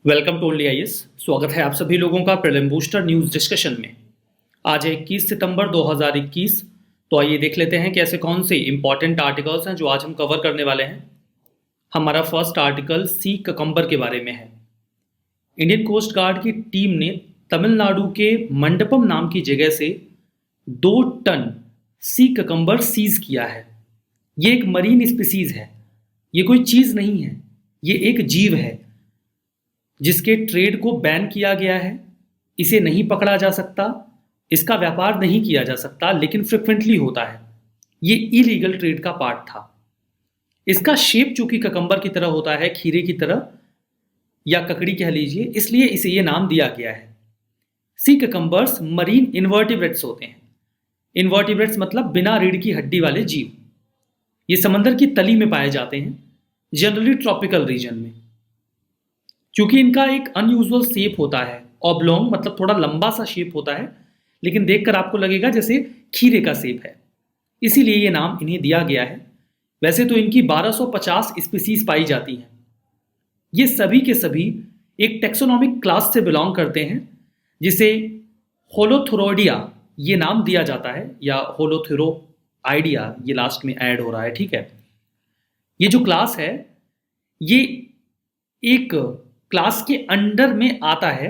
Welcome to only IAS. स्वागत है आप सभी लोगों का प्रीलिम बूस्टर न्यूज़ डिस्कशन में। आज है 21 सितंबर 2021। तो आइए देख लेते हैं कि ऐसे कौन से इंपॉर्टेंट आर्टिकल्स हैं जो आज हम कवर करने वाले हैं। हमारा फर्स्ट आर्टिकल सी ककम्बर के बारे में है। इंडियन कोस्ट गार्ड की टीम ने तमिलनाडु के मंडपम नाम की जगह से 2 टन सी ककम्बर सीज किया है। ये एक मरीन स्पीसीज है, ये कोई चीज़ नहीं है, ये एक जीव है जिसके ट्रेड को बैन किया गया है। इसे नहीं पकड़ा जा सकता, इसका व्यापार नहीं किया जा सकता, लेकिन फ्रिक्वेंटली होता है। ये इलीगल ट्रेड का पार्ट था। इसका शेप चूंकि ककम्बर की तरह होता है, खीरे की तरह या ककड़ी कह लीजिए, इसलिए इसे ये नाम दिया गया है। सी ककम्बर्स मरीन इन्वर्टिब्रेट्स होते हैं। इन्वर्टिब्रेट्स मतलब बिना रीढ़ की हड्डी वाले जीव। ये समंदर की तली में पाए जाते हैं, जनरली ट्रॉपिकल रीजन में। क्योंकि इनका एक अनयूजुअल शेप होता है, ऑब्लोंग मतलब थोड़ा लंबा सा शेप होता है, लेकिन देखकर आपको लगेगा जैसे खीरे का शेप है, इसीलिए ये नाम इन्हें दिया गया है। वैसे तो इनकी 1250 स्पीसीज पाई जाती हैं। ये सभी के सभी एक टेक्सोनॉमिक क्लास से बिलोंग करते हैं जिसे होलोथुरोइडिया ये नाम दिया जाता है, या होलोथुरोइडिया ये लास्ट में ऐड हो रहा है, ठीक है। ये जो क्लास है ये एक क्लास के अंडर में आता है।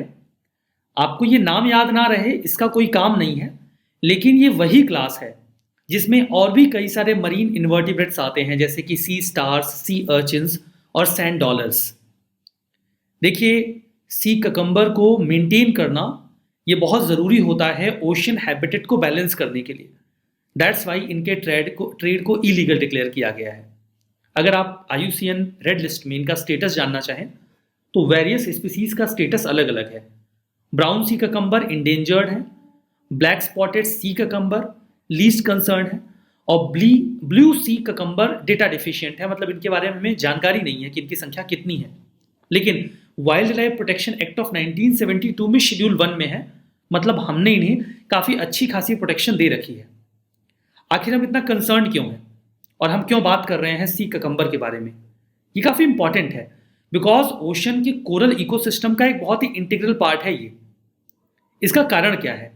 आपको ये नाम याद ना रहे इसका कोई काम नहीं है, लेकिन ये वही क्लास है जिसमें और भी कई सारे मरीन इन्वर्टिब्रेट्स आते हैं, जैसे कि सी स्टार्स, सी अर्चिन्स और सैंड डॉलर्स। देखिए, सी ककम्बर को मेंटेन करना ये बहुत ज़रूरी होता है ओशन हैबिटेट को बैलेंस करने के लिए। दैट्स वाई इनके ट्रेड को इलीगल डिक्लेयर किया गया है। अगर आप IUCN रेड लिस्ट में इनका स्टेटस जानना चाहें तो वेरियस स्पीसीज का स्टेटस अलग अलग है। ब्राउन सी ककम्बर इंडेंजर्ड है, ब्लैक स्पॉटेड सी ककम्बर लीस्ट कंसर्न है, और ब्लू सी ककम्बर डेटा डिफिशिएंट है। मतलब इनके बारे में हमें जानकारी नहीं है कि इनकी संख्या कितनी है, लेकिन wild life protection act of 1972 में शेड्यूल 1 में है। मतलब हमने इन्हें काफ़ी अच्छी खासी प्रोटेक्शन दे रखी है। आखिर हम इतना कंसर्न क्यों हैं और हम क्यों बात कर रहे हैं सी ककम्बर के बारे में? ये काफ़ी इंपॉर्टेंट है बिकॉज ओशन के कोरल इकोसिस्टम का एक बहुत ही इंटीग्रल पार्ट है ये। इसका कारण क्या है?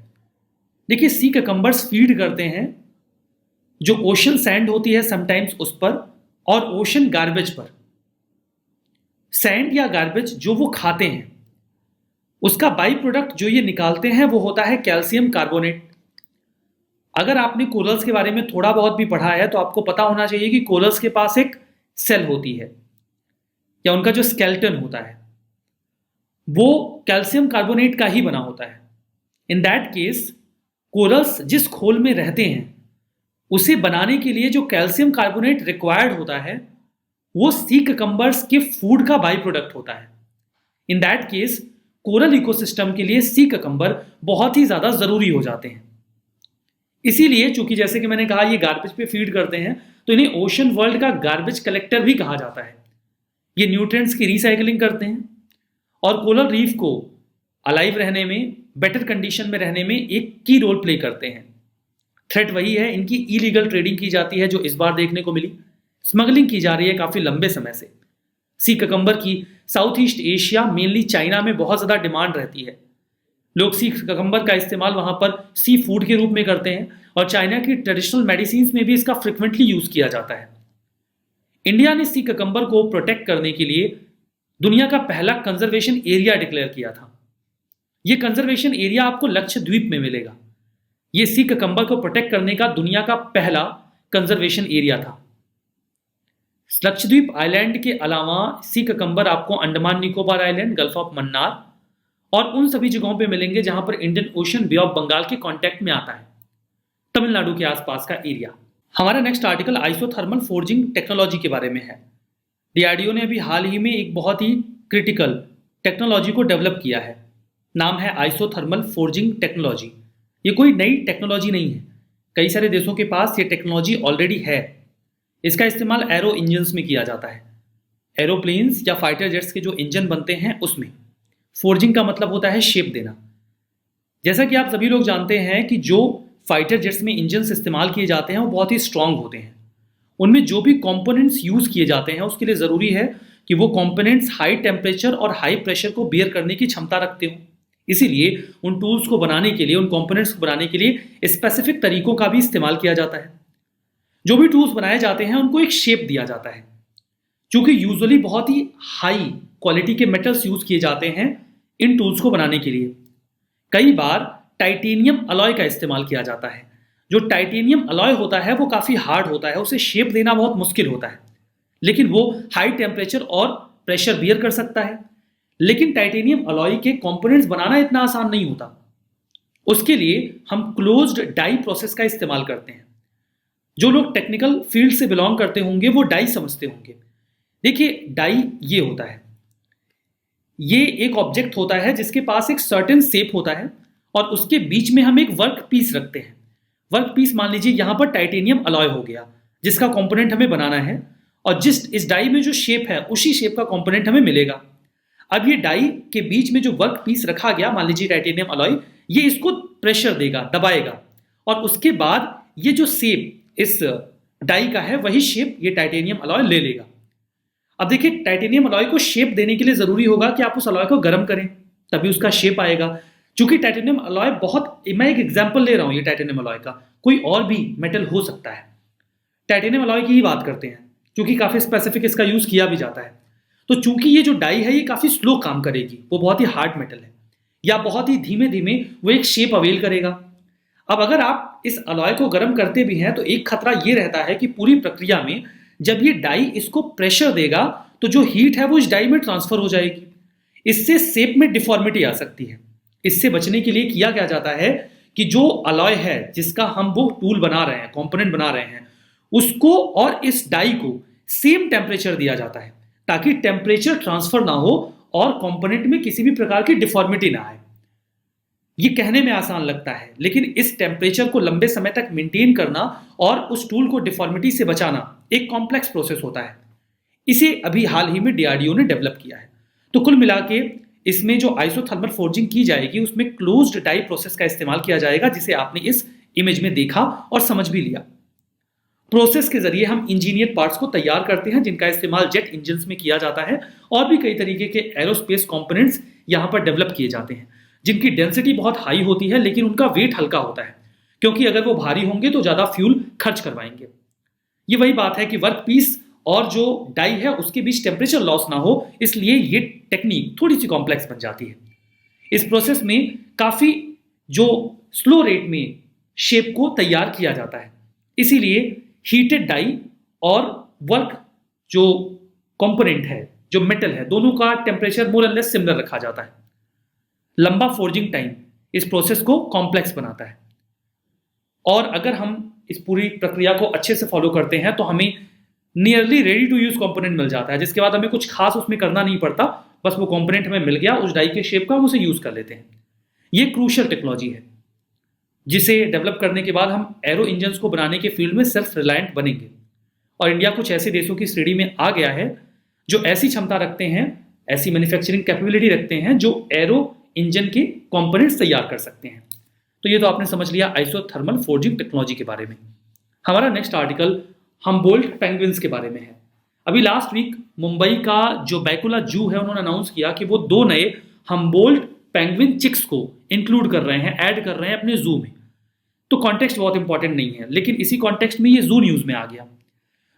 देखिए, सी ककम्बर्स फीड करते हैं जो ओशन सैंड होती है समटाइम्स उस पर, और ओशन गार्बेज पर। सैंड या गार्बेज जो वो खाते हैं उसका बाई प्रोडक्ट जो ये निकालते हैं वो होता है कैल्शियम कार्बोनेट। अगर आपने कोरल्स के बारे में थोड़ा बहुत भी पढ़ा है तो आपको पता होना चाहिए कि कोरल्स के पास एक सेल होती है, या उनका जो स्केलेटन होता है वो कैल्शियम कार्बोनेट का ही बना होता है। इन दैट केस कोरल्स जिस खोल में रहते हैं उसे बनाने के लिए जो कैल्शियम कार्बोनेट रिक्वायर्ड होता है वो सी ककम्बर्स के फूड का बाई प्रोडक्ट होता है। In that case coral ecosystem के लिए सी ककम्बर बहुत ही ज़्यादा ज़रूरी हो जाते हैं। इसीलिए चूंकि जैसे कि मैंने कहा ये गार्बेज पे फीड करते हैं तो इन्हें ओशन वर्ल्ड का गार्बेज कलेक्टर भी कहा जाता है। ये न्यूट्रिएंट्स की रिसाइकलिंग करते हैं और कोरल रीफ को अलाइव रहने में, बेटर कंडीशन में रहने में एक की रोल प्ले करते हैं। थ्रेट वही है, इनकी इलीगल ट्रेडिंग की जाती है जो इस बार देखने को मिली। स्मगलिंग की जा रही है काफ़ी लंबे समय से। सी ककम्बर की south east Asia, mainly China में बहुत ज़्यादा डिमांड रहती है। लोग सी ककम्बर का इस्तेमाल वहाँ पर सी फूड के रूप में करते हैं, और चाइना की ट्रेडिशनल मेडिसिन में भी इसका फ्रिक्वेंटली यूज़ किया जाता है। इंडिया ने सी ककम्बर को प्रोटेक्ट करने के लिए दुनिया का पहला कंजर्वेशन एरिया डिक्लेयर किया था। यह कंजर्वेशन एरिया आपको लक्षद्वीप में मिलेगा। यह सी ककम्बर को प्रोटेक्ट करने का दुनिया का पहला कंजर्वेशन एरिया था। लक्षद्वीप आइलैंड के अलावा सी ककम्बर आपको Andaman Nicobar island, gulf of Mannar और उन सभी जगहों पे मिलेंगे जहां पर Indian ocean, bay of Bengal के कांटेक्ट में आता है, तमिलनाडु के आसपास का एरिया। हमारा next article isothermal forging technology के बारे में है। DRDO ने अभी हाल ही में एक बहुत ही क्रिटिकल टेक्नोलॉजी को डेवलप किया है। नाम है आइसोथर्मल फोर्जिंग टेक्नोलॉजी। ये कोई नई टेक्नोलॉजी नहीं है, कई सारे देशों के पास ये टेक्नोलॉजी ऑलरेडी है। इसका इस्तेमाल एरो इंजन्स में किया जाता है। एरोप्लेन्स या फाइटर जेट्स के जो इंजन बनते हैं उसमें फोर्जिंग का मतलब होता है शेप देना। जैसा कि आप सभी लोग जानते हैं कि जो फाइटर जेट्स में इंजन्स इस्तेमाल किए जाते हैं वो बहुत ही स्ट्रांग होते हैं। उनमें जो भी कंपोनेंट्स यूज़ किए जाते हैं उसके लिए ज़रूरी है कि वो कंपोनेंट्स हाई टेम्परेचर और हाई प्रेशर को बियर करने की क्षमता रखते हो। इसीलिए उन टूल्स को बनाने के लिए, उन कंपोनेंट्स को बनाने के लिए स्पेसिफिक तरीकों का भी इस्तेमाल किया जाता है। जो भी टूल्स बनाए जाते हैं उनको एक शेप दिया जाता है। क्योंकि यूजुअली बहुत ही हाई क्वालिटी के मेटल्स यूज किए जाते हैं इन टूल्स को बनाने के लिए। कई बार टाइटेनियम अलॉय का इस्तेमाल किया जाता है। जो टाइटेनियम अलॉय होता है वो काफ़ी हार्ड होता है, उसे शेप देना बहुत मुश्किल होता है, लेकिन वो हाई टेम्परेचर और प्रेशर बियर कर सकता है। लेकिन टाइटेनियम अलॉय के कंपोनेंट्स बनाना इतना आसान नहीं होता। उसके लिए हम क्लोज्ड डाई प्रोसेस का इस्तेमाल करते हैं। जो लोग टेक्निकल फील्ड से बिलोंग करते होंगे वो डाई समझते होंगे। देखिए, डाई ये होता है, ये एक ऑब्जेक्ट होता है जिसके पास एक सर्टेन शेप होता है और उसके बीच में हम एक वर्क पीस रखते हैं। वर्क पीस मान लीजिए यहाँ पर टाइटेनियम अलॉय हो गया जिसका कंपोनेंट हमें बनाना है, और जिस इस डाई में जो शेप है उसी शेप का कंपोनेंट हमें मिलेगा। अब ये डाई के बीच में जो वर्क पीस रखा गया, मान लीजिए टाइटेनियम अलॉय, ये इसको प्रेशर देगा, दबाएगा, और उसके बाद ये जो शेप इस डाई का है वही शेप ये टाइटेनियम अलॉय ले लेगा। अब देखिए, टाइटेनियम अलॉय को शेप देने के लिए जरूरी होगा कि आप उस अलॉय को गर्म करें, तभी उसका शेप आएगा। क्योंकि टाइटेनियम अलॉय बहुत, मैं एक एग्जांपल ले रहा हूं ये टाइटेनियम अलॉय का, कोई और भी मेटल हो सकता है। टाइटेनियम अलॉय की ही बात करते हैं क्योंकि काफी स्पेसिफिक इसका यूज किया भी जाता है। तो चूंकि ये जो डाई है ये काफी स्लो काम करेगी, वो बहुत ही हार्ड मेटल है, या बहुत ही धीमे धीमे वो एक शेप अवेल करेगा। अब अगर आप इस अलॉय को गर्म करते भी हैं तो एक खतरा ये रहता है कि पूरी प्रक्रिया में जब ये डाई इसको प्रेशर देगा तो जो हीट है वो इस डाई में ट्रांसफर हो जाएगी। इससे शेप में डिफॉर्मिटी आ सकती है। इससे बचने के लिए किया क्या जाता है कि जो अलॉय है जिसका हम वो टूल बना रहे हैं, कंपोनेंट बना रहे हैं, उसको और इस डाई को सेम टेम्परेचर दिया जाता है ताकि टेम्परेचर ट्रांसफर ना हो और कंपोनेंट में किसी भी प्रकार की डिफॉर्मिटी ना आए। ये कहने में आसान लगता है, लेकिन इस टेम्परेचर को लंबे समय तक मेंटेन करना और उस टूल को डिफॉर्मिटी से बचाना एक कॉम्प्लेक्स प्रोसेस होता है। इसे अभी हाल ही में डीआरडीओ ने डेवलप किया है। तो कुल मिला के इसमें जो आइसोथर्मल फोर्जिंग की जाएगी उसमें क्लोज्ड डाई प्रोसेस का इस्तेमाल किया जाएगा, जिसे आपने इस इमेज में देखा और समझ भी लिया। प्रोसेस के जरिए हम इंजीनियर पार्ट्स को तैयार करते हैं जिनका इस्तेमाल जेट इंजन्स में किया जाता है, और भी कई तरीके के एरोस्पेस कंपोनेंट्स यहां पर डेवलप किए जाते हैं जिनकी डेंसिटी बहुत हाई होती है लेकिन उनका वेट हल्का होता है, क्योंकि अगर वो भारी होंगे तो ज्यादा फ्यूल खर्च करवाएंगे। ये वही बात है कि वर्क पीस और जो डाई है उसके बीच टेम्परेचर लॉस ना हो, इसलिए ये टेक्निक थोड़ी सी कॉम्प्लेक्स बन जाती है। इस प्रोसेस में काफी जो स्लो रेट में शेप को तैयार किया जाता है, इसीलिए हीटेड डाई और वर्क जो कंपोनेंट है, जो मेटल है, दोनों का टेम्परेचर मोर और लेस सिमिलर रखा जाता है। लंबा फोर्जिंग टाइम इस प्रोसेस को कॉम्प्लेक्स बनाता है, और अगर हम इस पूरी प्रक्रिया को अच्छे से फॉलो करते हैं तो हमें nearly ready to use component मिल जाता है, जिसके बाद हमें कुछ खास उसमें करना नहीं पड़ता, बस वो कंपोनेंट हमें मिल गया उस डाई के शेप का, हम उसे यूज कर लेते हैं। ये क्रूशियल टेक्नोलॉजी है जिसे डेवलप करने के बाद हम एरो इंजन्स को बनाने के फील्ड में सेल्फ रिलायंट बनेंगे, और इंडिया कुछ ऐसे देशों की श्रेणी में आ गया है जो ऐसी क्षमता रखते हैं, ऐसी मैन्युफैक्चरिंग कैपेबिलिटी रखते हैं जो एरो इंजन के कंपोनेंट्स तैयार कर सकते हैं। तो ये तो आपने समझ लिया आइसोथर्मल फोर्जिंग टेक्नोलॉजी के बारे में। हमारा नेक्स्ट आर्टिकल हम्बोल्ट पेंगुइन्स के बारे में है। अभी लास्ट वीक मुंबई का जो बैकुला जू है उन्होंने अनाउंस किया कि वो 2 नए हम्बोल्ट पेंगुइन चिक्स को इंक्लूड कर रहे हैं, ऐड कर रहे हैं अपने जू में। तो कॉन्टेक्स्ट बहुत इंपॉर्टेंट नहीं है, लेकिन इसी कॉन्टेक्स्ट में ये जू न्यूज में आ गया।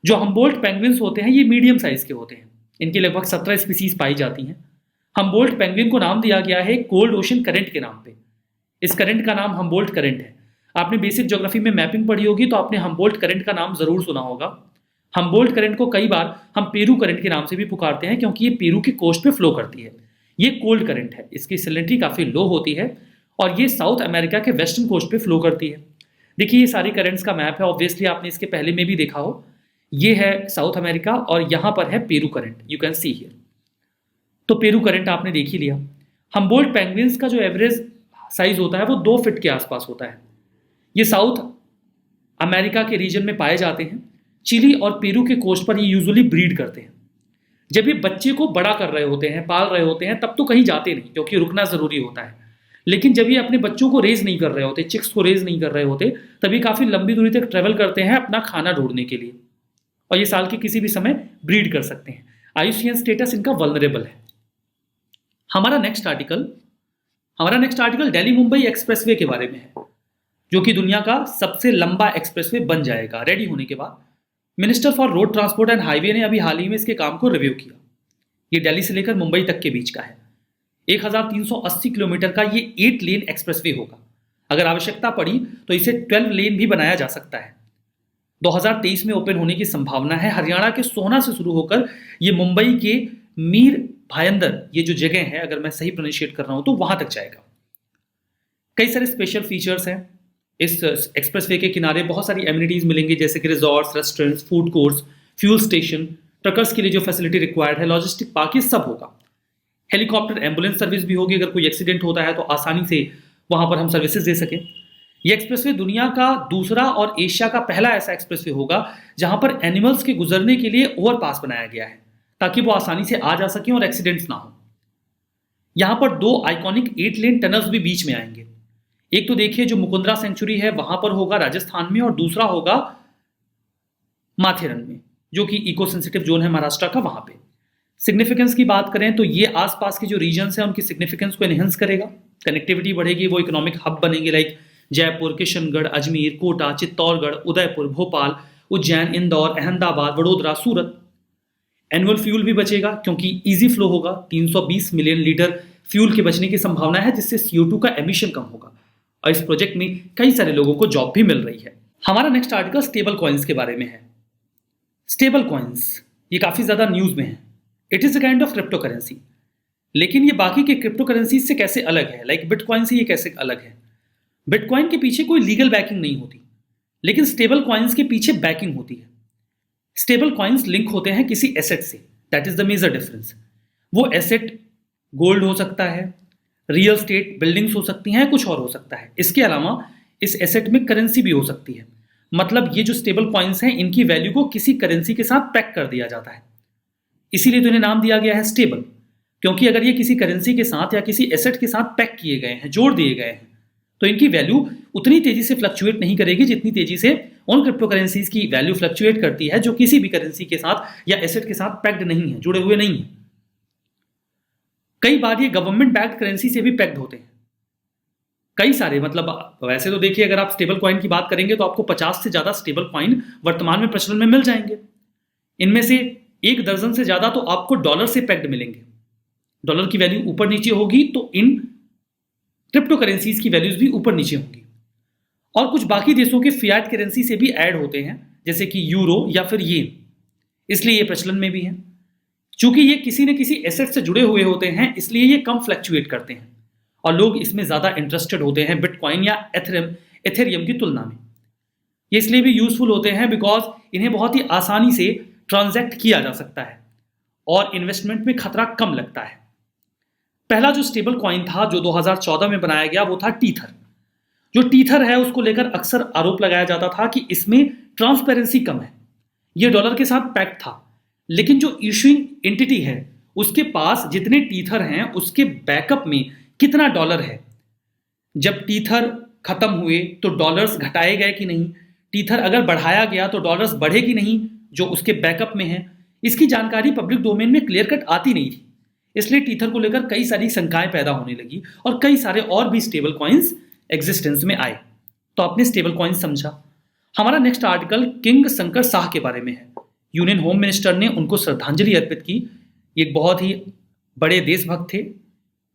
जो हम्बोल्ट पेंगुइन्स होते हैं ये मीडियम साइज के होते हैं, इनकी लगभग 17 स्पीसीज पाई जाती हैं। हम्बोल्ट पेंगुइन को नाम दिया गया है कोल्ड ओशन करंट के नाम पे। इस करंट का नाम हम्बोल्ट करंट है। आपने बेसिक ज्योग्राफी में मैपिंग पढ़ी होगी तो आपने हम्बोल्ट करंट का नाम जरूर सुना होगा। हम्बोल्ट करंट को कई बार हम पेरू करंट के नाम से भी पुकारते हैं क्योंकि ये पेरू की कोस्ट पे फ्लो करती है। ये कोल्ड करंट है, इसकी सैलिनिटी काफी लो होती है और ये साउथ अमेरिका के वेस्टर्न कोस्ट पे फ्लो करती है। देखिए ये सारी करंट्स का मैप है, ऑब्वियसली आपने इसके पहले में भी देखा हो। ये है साउथ अमेरिका और यहाँ पर है Peru current, you can see here. तो पेरू करंट आपने देख ही लिया। हम्बोल्ट पेंगुइन्स का जो एवरेज साइज होता है वो 2 फीट के आसपास होता है। ये साउथ अमेरिका के रीजन में पाए जाते हैं। चिली और पेरू के कोस्ट पर ये यूजुअली ब्रीड करते हैं। जब ये बच्चे को बड़ा कर रहे होते हैं, पाल रहे होते हैं, तब तो कहीं जाते नहीं क्योंकि रुकना जरूरी होता है। लेकिन जब ये अपने बच्चों को रेज नहीं कर रहे होते, चिक्स को रेज नहीं कर रहे होते, तभी काफी लंबी दूरी तक ट्रेवल करते हैं अपना खाना ढूंढने के लिए, और ये साल के किसी भी समय ब्रीड कर सकते हैं। आईयूसीएन स्टेटस इनका वल्नरेबल है। हमारा next article Delhi Mumbai expressway के बारे में है, जो कि दुनिया का सबसे लंबा एक्सप्रेसवे बन जाएगा रेडी होने के बाद। Minister for road transport and highway ने अभी हाल ही में इसके काम को रिव्यू किया। ये दिल्ली से लेकर मुंबई तक के बीच का है। 1380 किलोमीटर का ये 8 लेन एक्सप्रेसवे होगा। अगर आवश्यकता पड़ी तो इसे 12 लेन भी बनाया जा सकता है। 2023 में ओपन होने की संभावना है। हरियाणा के सोहना से शुरू होकर ये मुंबई के मीर भायंदर, ये जो जगह है, अगर मैं सही प्रोनाउंसिएट कर रहा हूं तो वहां तक जाएगा। कई सारे स्पेशल फीचर्स हैं। इस एक्सप्रेसवे के किनारे बहुत सारी एमिनिटीज मिलेंगी, जैसे कि resorts, restaurants, food courts, fuel station, truckers के लिए जो फैसिलिटी रिक्वायर्ड है, लॉजिस्टिक पार्क, ये सब होगा। हेलीकॉप्टर एम्बुलेंस सर्विस भी होगी। अगर कोई एक्सीडेंट होता है तो आसानी से वहां पर हम सर्विसेज दे सकें। यह एक्सप्रेसवे दुनिया का दूसरा और एशिया का पहला ऐसा एक्सप्रेसवे होगा जहां पर एनिमल्स के गुजरने के लिए ओवरपास बनाया गया है, ताकि वो आसानी से आ जा सकें और एक्सीडेंट्स ना हो। यहां पर 2 आइकॉनिक 8 लेन टनल्स भी बीच में आएंगे। एक तो देखिए जो मुकुंदरा सेंचुरी है वहां पर होगा राजस्थान में, और दूसरा होगा माथेरन में, जो कि इको सेंसिटिव जोन है महाराष्ट्र का, वहां पे। सिग्निफिकेंस की बात करें तो ये आसपास के जो रीजन्स हैं उनकी सिग्निफिकेंस को एनहेंस करेगा, कनेक्टिविटी बढ़ेगी, वो इकोनॉमिक हब बनेंगे, लाइक जयपुर, किशनगढ़, अजमेर, कोटा, चित्तौड़गढ़, उदयपुर, भोपाल, उज्जैन, इंदौर, अहमदाबाद, वडोदरा, सूरत। एनुअल फ्यूल भी बचेगा क्योंकि इजी फ्लो होगा। 320 मिलियन लीटर फ्यूल के बचने की संभावना है, जिससे CO2 का एमिशन कम होगा। और इस प्रोजेक्ट में कई सारे लोगों को जॉब भी मिल रही है। हमारा नेक्स्ट आर्टिकल स्टेबल कॉइन्स के बारे में है। स्टेबल कॉइन्स ये काफी ज्यादा न्यूज में है। It is a kind of crypto currency, लेकिन ये बाकी के क्रिप्टो करेंसी से कैसे अलग है, लाइक बिटकॉइन से ये कैसे अलग है? बिटकॉइन के पीछे कोई लीगल बैकिंग नहीं होती, लेकिन स्टेबल कॉइन्स के पीछे बैकिंग होती है। स्टेबल कॉइन्स लिंक होते हैं किसी एसेट से, that is the major difference. वो एसेट गोल्ड हो सकता है, रियल स्टेट बिल्डिंग्स हो सकती हैं, कुछ और हो सकता है। इसके अलावा इस एसेट में करेंसी भी हो सकती है। मतलब ये जो स्टेबल कॉइन्स हैं इनकी वैल्यू को किसी करेंसी के साथ पैक कर दिया जाता है, इसीलिए तो इन्हें नाम दिया गया है स्टेबल। क्योंकि अगर ये किसी करेंसी के साथ या किसी एसेट के साथ पैक किए गए हैं, जोड़ दिए गए हैं, तो इनकी वैल्यू उतनी तेजी से फ्लक्चुएट नहीं करेगी जितनी तेजी से उन क्रिप्टो करेंसीज की वैल्यू फ्लक्चुएट करती है जो किसी भी करेंसी के साथ या एसेट के साथ पैक्ड नहीं है, जुड़े हुए नहीं है। कई बार ये गवर्नमेंट बैक्ड करेंसी से भी पैक्ड होते हैं। कई सारे, मतलब वैसे तो देखिए अगर आप स्टेबल कॉइन की बात करेंगे तो आपको 50 से ज्यादा स्टेबल कॉइन वर्तमान में प्रचलन में मिल जाएंगे। इनमें से 1 दर्जन से ज्यादा तो आपको डॉलर से पैक्ड मिलेंगे। डॉलर की वैल्यू ऊपर नीचे होगी तो इन क्रिप्टो करेंसीज की वैल्यूज भी ऊपर नीचे होंगी। और कुछ बाकी देशों के फियाट करेंसी से भी ऐड होते हैं, जैसे कि यूरो या फिर येन, इसलिए ये प्रचलन में भी है। चूंकि ये किसी न किसी एसेट से जुड़े हुए होते हैं, इसलिए ये कम फ्लक्चुएट करते हैं और लोग इसमें ज्यादा इंटरेस्टेड होते हैं बिटकॉइन या एथेरियम की तुलना में। ये इसलिए भी यूजफुल होते हैं बिकॉज इन्हें बहुत ही आसानी से ट्रांजैक्ट किया जा सकता है और इन्वेस्टमेंट में खतरा कम लगता है। पहला जो स्टेबल कॉइन था जो 2014 में बनाया गया वो था टीथर। जो टीथर है उसको लेकर अक्सर आरोप लगाया जाता था कि इसमें ट्रांसपेरेंसी कम है। ये डॉलर के साथ पैक्ड था, लेकिन जो इशूइंग एंटिटी है उसके पास जितने टीथर हैं उसके बैकअप में कितना डॉलर है, जब टीथर खत्म हुए तो डॉलर्स घटाए गए कि नहीं, टीथर अगर बढ़ाया गया तो डॉलर्स बढ़े कि नहीं जो उसके बैकअप में है, इसकी जानकारी पब्लिक डोमेन में क्लियर कट आती नहीं थी। इसलिए टीथर को लेकर कई सारी शंकाएं पैदा होने लगी और कई सारे और भी स्टेबल कॉइन्स एग्जिस्टेंस में आए। तो आपने स्टेबल कॉइन्स समझा। हमारा next article king Shankar Shah के बारे में है। यूनियन होम मिनिस्टर ने उनको श्रद्धांजलि अर्पित की। एक बहुत ही बड़े देशभक्त थे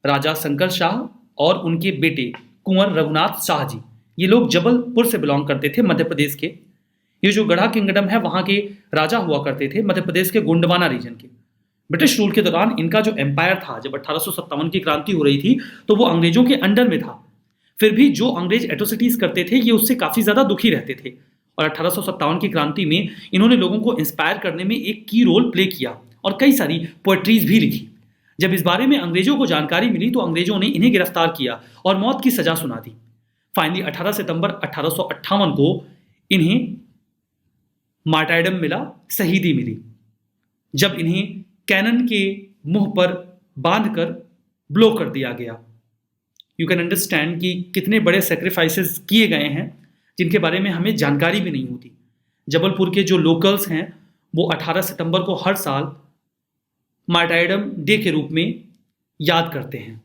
राजा शंकर शाह और उनके बेटे कुंवर रघुनाथ शाह जी। ये लोग जबलपुर से बिलोंग करते थे, मध्य प्रदेश के। ये जो गढ़ा किंगडम है वहां के राजा हुआ करते थे, मध्य प्रदेश के गोंडवाना रीजन के। ब्रिटिश रूल के दौरान इनका जो एम्पायर था, जब 1857 की क्रांति हो रही थी तो वो अंग्रेजों के अंडर में था। फिर भी जो अंग्रेज एट्रोसिटीज करते थे ये उससे काफी ज्यादा दुखी रहते थे और 1857 की क्रांति में इन्होंने लोगों को इंस्पायर करने में एक की रोल प्ले किया और कई सारी पोएट्रीज भी लिखी। जब इस बारे में अंग्रेजों को जानकारी मिली तो अंग्रेजों ने इन्हें गिरफ्तार किया और मौत की सजा सुना दी। फाइनली 18 सितंबर 1858 को इन्हें मार्टायरडम मिला, शहीदी मिली, जब इन्हें कैनन के मुंह पर बांधकर ब्लो कर दिया गया। यू कैन अंडरस्टैंड कि कितने बड़े सेक्रीफाइसेस किए गए हैं जिनके बारे में हमें जानकारी भी नहीं होती। जबलपुर के जो लोकल्स हैं वो 18 सितंबर को हर साल मार्टायरडम डे के रूप में याद करते हैं।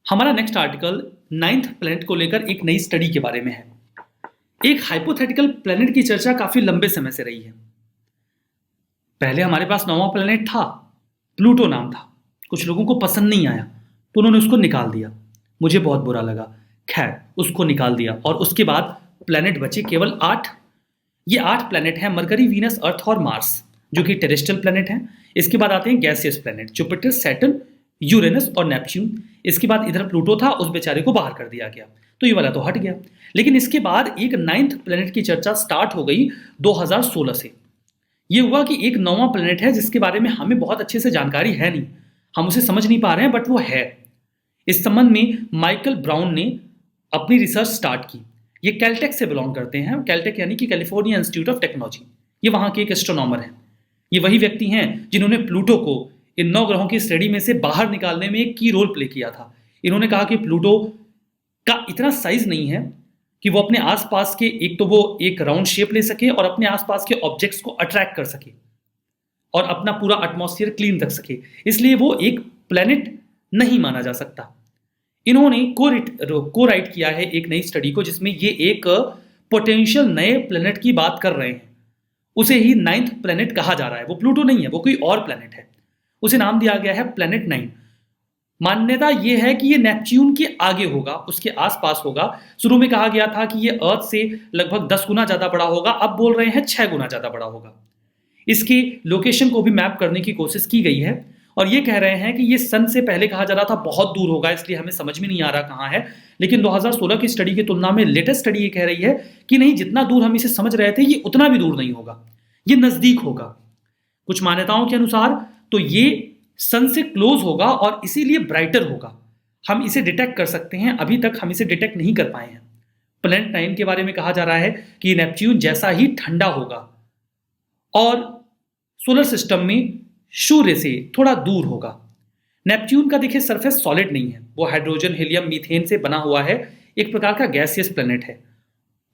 हमारा नेक्स्ट आर्टिकल 9th प्लैनेट को लेकर एक नई स्टडी के बारे में है। एक हाइपोथेटिकल प्लैनेट की चर्चा काफी लंबे समय से रही है। पहले हमारे पास 9वां प्लैनेट था, प्लूटो नाम था। कुछ लोगों को पसंद नहीं आया तो उन्होंने उसको निकाल दिया। मुझे बहुत बुरा लगा। खैर, उसको निकाल दिया और उसके बाद प्लैनेट बचे केवल 8। ये 8 प्लैनेट हैं, मरकरी, वीनस, अर्थ और मार्स, जो कि टेरेस्ट्रियल प्लैनेट हैं। इसके बाद आते हैं gaseous planet, Jupiter, Saturn, Uranus और नेपच्यून। इसके बाद इधर प्लूटो था, उस बेचारे को बाहर कर दिया गया, तो ये वाला तो हट गया। लेकिन इसके बाद एक 9th प्लैनेट की चर्चा स्टार्ट हो गई 2016 से। ये हुआ कि एक 9वां प्लैनेट है जिसके बारे में हमें बहुत अच्छे से जानकारी है नहीं, हम उसे समझ नहीं पा रहे हैं, बट वो है। इस संबंध में माइकल ब्राउन ने अपनी रिसर्च स्टार्ट की। ये कैलटेक से बिलोंग करते हैं। कैलटेक यानी कि कैलिफोर्निया इंस्टीट्यूट ऑफ टेक्नोलॉजी। ये वहां के एक एस्ट्रोनॉमर हैं। ये वही व्यक्ति हैं जिन्होंने प्लूटो को इन 9 ग्रहों की श्रेणी में से बाहर निकालने में एक की रोल प्ले किया था। इन्होंने कहा कि प्लूटो का इतना साइज नहीं है कि वो अपने आसपास के, एक तो वो एक राउंड शेप ले सके और अपने आसपास के ऑब्जेक्ट्स को अट्रैक्ट कर सके और अपना पूरा एटमॉस्फेयर क्लीन रख सके, इसलिए वो एक प्लैनेट नहीं माना जा सकता। इन्होंने को राइट किया है एक नई स्टडी को, जिसमें ये एक पोटेंशियल नए प्लैनेट की बात कर रहे हैं। उसे ही 9th प्लैनेट कहा जा रहा है। वो प्लूटो नहीं है, वो कोई और प्लैनेट है। उसे नाम दिया गया है प्लैनेट 9। मान्यता यह है कि यह नेपच्यून के आगे होगा, उसके आसपास होगा। शुरू में कहा गया था कि यह अर्थ से लगभग 10 गुना ज्यादा बड़ा होगा, अब बोल रहे हैं 6 गुना ज्यादा बड़ा होगा। इसकी लोकेशन को भी मैप करने की कोशिश की गई है और ये कह रहे हैं कि ये सन से पहले कहा जा रहा था बहुत दूर होगा, इसलिए हमें समझ में नहीं आ रहा कहाँ है। लेकिन 2016 की स्टडी की तुलना में लेटेस्ट स्टडी ये कह रही है कि नहीं, जितना दूर हम इसे समझ रहे थे ये उतना भी दूर नहीं होगा, ये नजदीक होगा। कुछ मान्यताओं के अनुसार तो ये सन से क्लोज होगा और इसीलिए ब्राइटर होगा। हम इसे डिटेक्ट कर सकते हैं, अभी तक हम इसे डिटेक्ट नहीं कर पाए हैं। प्लैनेट 9 के बारे में कहा जा रहा है कि नेपच्यून जैसा ही ठंडा होगा और सोलर सिस्टम में सूर्य से थोड़ा दूर होगा। नेपच्यून का देखिए सरफेस सॉलिड नहीं है, वो हाइड्रोजन, हीलियम, मीथेन से बना हुआ है, एक प्रकार का गैसियस प्लैनेट है।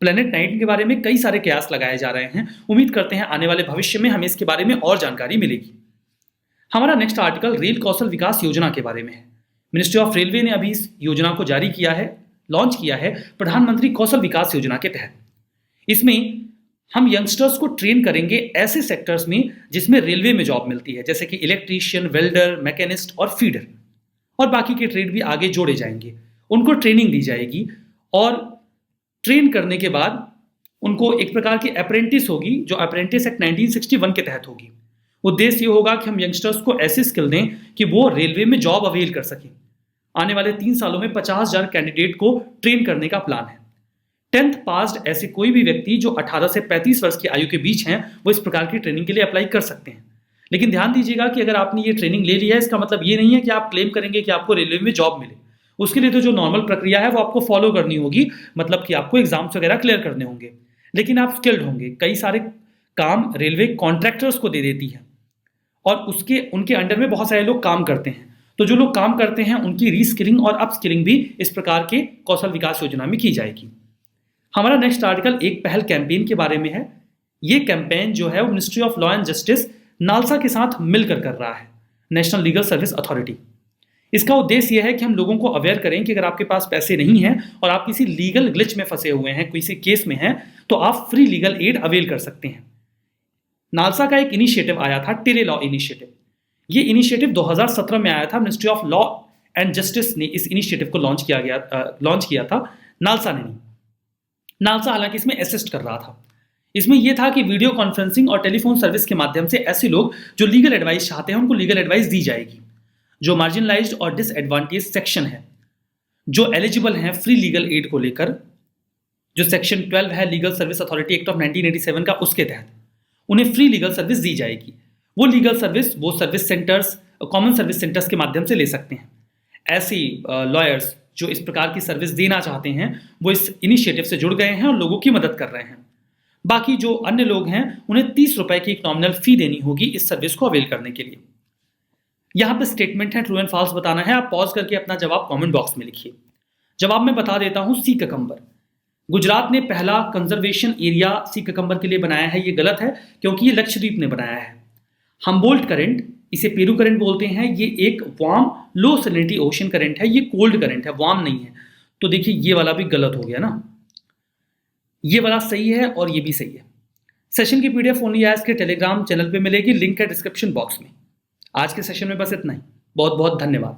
प्लैनेट 9 के बारे में कई सारे कयास लगाए जा रहे हैं। उम्मीद करते हैं आने वाले भविष्य में हमें इसके बारे में और जानकारी मिलेगी। हमारा नेक्स्ट आर्टिकल रेल कौशल विकास योजना के बारे में है। मिनिस्ट्री ऑफ रेलवे ने अभी इस योजना को जारी किया है, लॉन्च किया है, प्रधानमंत्री कौशल विकास योजना के तहत। इसमें हम यंगस्टर्स को ट्रेन करेंगे ऐसे सेक्टर्स में जिसमें रेलवे में जॉब मिलती है, जैसे कि इलेक्ट्रीशियन, वेल्डर, मैकेनिस्ट और फीडर, और बाकी के ट्रेड भी आगे जोड़े जाएंगे। उनको ट्रेनिंग दी जाएगी और ट्रेन करने के बाद उनको एक प्रकार की अप्रेंटिस होगी, जो अप्रेंटिस एक्ट 1961 के तहत होगी। उद्देश्य ये होगा कि हम यंगस्टर्स को ऐसी स्किल दें कि वो रेलवे में जॉब अवेल कर सकें। आने वाले 3 सालों में 50,000 कैंडिडेट को ट्रेन करने का प्लान है। 10th पास्ड ऐसे कोई भी व्यक्ति जो 18 से 35 वर्ष की आयु के बीच हैं, वो इस प्रकार की ट्रेनिंग के लिए अप्लाई कर सकते हैं। लेकिन ध्यान दीजिएगा कि अगर आपने ये ट्रेनिंग ले लिया है, इसका मतलब ये नहीं है कि आप क्लेम करेंगे कि आपको रेलवे में जॉब मिले। उसके लिए तो जो नॉर्मल प्रक्रिया है वो आपको फॉलो करनी होगी, मतलब कि आपको एग्जाम्स वगैरह क्लियर करने होंगे, लेकिन आप स्किल्ड होंगे। कई सारे काम रेलवे कॉन्ट्रैक्टर्स को दे देती है और उनके अंडर में बहुत सारे लोग काम करते हैं। तो जो लोग काम करते हैं उनकी रीस्किलिंग और अपस्किलिंग भी इस प्रकार के कौशल विकास योजना में की जाएगी। हमारा नेक्स्ट आर्टिकल एक पहल कैंपेन के बारे में है। ये कैंपेन जो है वो ministry of law and justice NALSA के साथ मिलकर कर रहा है, नेशनल लीगल सर्विस अथॉरिटी। इसका उद्देश्य यह है कि हम लोगों को अवेयर करें कि अगर आपके पास पैसे नहीं हैं और आप किसी लीगल ग्लिच में फंसे हुए हैं, किसी केस में हैं, तो आप फ्री लीगल एड अवेल कर सकते हैं। नालसा का एक इनिशिएटिव आया था, टेले लॉ इनिशिएटिव। ये इनिशिएटिव 2017 में आया था। Ministry of law and justice ने इस इनिशिएटिव को लॉन्च किया था, नालसा ने नहीं। नालसा हालांकि इसमें असिस्ट कर रहा था। इसमें यह था कि वीडियो कॉन्फ्रेंसिंग और टेलीफोन सर्विस के माध्यम से ऐसे लोग जो लीगल एडवाइस चाहते हैं उनको लीगल एडवाइस दी जाएगी। जो मार्जिनलाइज्ड और डिसएडवांटेज सेक्शन है, जो एलिजिबल हैं फ्री लीगल एड को लेकर, जो सेक्शन 12 है legal service authority act of 1987 का, उसके तहत उन्हें फ्री लीगल सर्विस दी जाएगी। वो लीगल सर्विस वो service centres, common service centres के माध्यम से ले सकते हैं। ऐसे लॉयर्स जो इस प्रकार की सर्विस देना चाहते हैं वो इस इनिशिएटिव से जुड़ गए हैं और लोगों की मदद कर रहे हैं। बाकी जो अन्य लोग हैं उन्हें 30 रुपए की एक नॉमिनल फी देनी होगी इस सर्विस को अवेल करने के लिए। यहाँ पे स्टेटमेंट है, ट्रू एंड फॉल्स बताना है। आप पॉज करके अपना जवाब कमेंट बॉक्स में लिखिए। जवाब मैं बता देता हूँ, सी ककम्बर। गुजरात ने पहला कंजर्वेशन एरिया सी ककम्बर के लिए बनाया है। ये गलत है क्योंकि ये लक्षद्वीप ने बनाया है। हम्बोल्ट करंट इसे पेरू करंट बोलते हैं। ये एक वार्म लो सैलिनिटी ओशन करंट है, ये कोल्ड करंट है, वार्म नहीं है। तो देखिए ये वाला भी गलत हो गया ना, ये वाला सही है और ये भी सही है। सेशन की पीडीएफ ओनली आज के टेलीग्राम चैनल पे मिलेगी, लिंक है डिस्क्रिप्शन बॉक्स में। आज के सेशन में बस इतना ही, बहुत बहुत धन्यवाद।